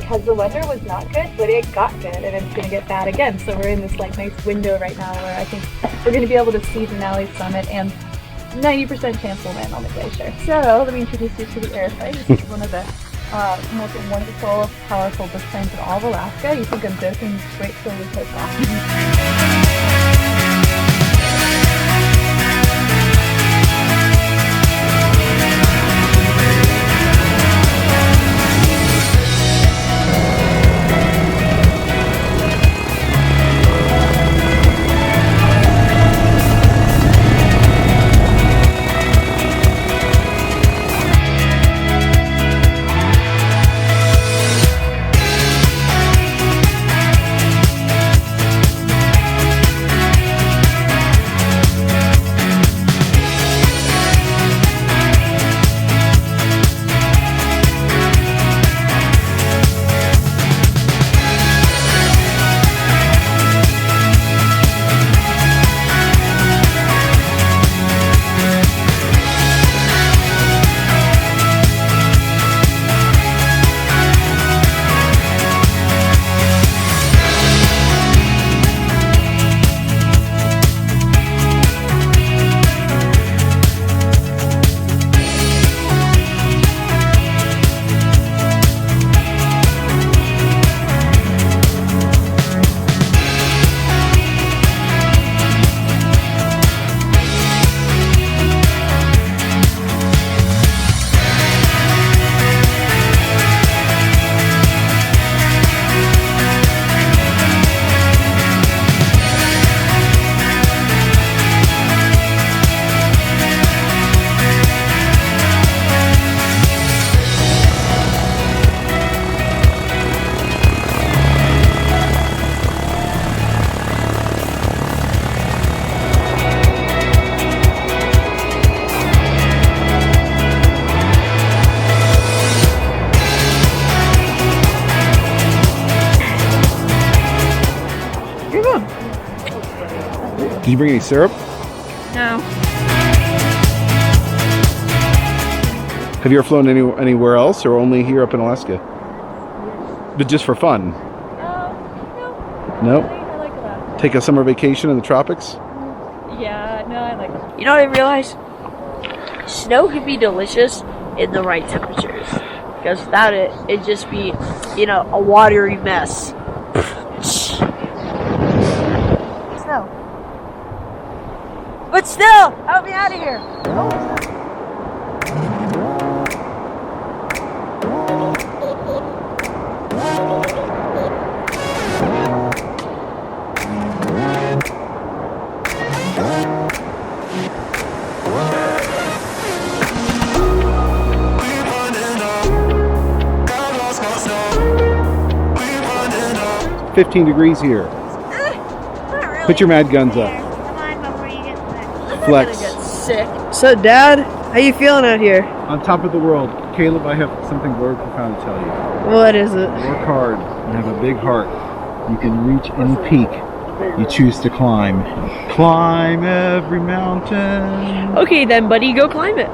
because the weather was not good, but it got good and it's gonna get bad again. So we're in this like nice window right now where I think we're gonna be able to see Denali summit and 90% chance we'll land on the glacier. So let me introduce you to the airplane. This is one of the most wonderful, powerful bush planes in all of Alaska. You think I'm joking? Wait till we take off. Did you bring any syrup? No. Have you ever flown anywhere else or only here up in Alaska? But just for fun? No. No? I like Alaska. Take a summer vacation in the tropics? Yeah, no, I like it. You know what I realized? Snow can be delicious in the right temperatures. Because without it, it'd just be, you know, a watery mess. Snow. But still, help me out of here. Oh. 15 degrees here. Really. Put your mad guns up. Come on before you get sick. Flex. Get sick. So, Dad, how you feeling out here? On top of the world. Caleb, I have something very profound to tell you. What is it? Work hard and have a big heart. You can reach any peak you choose to climb. Climb every mountain. Okay then, buddy, go climb it.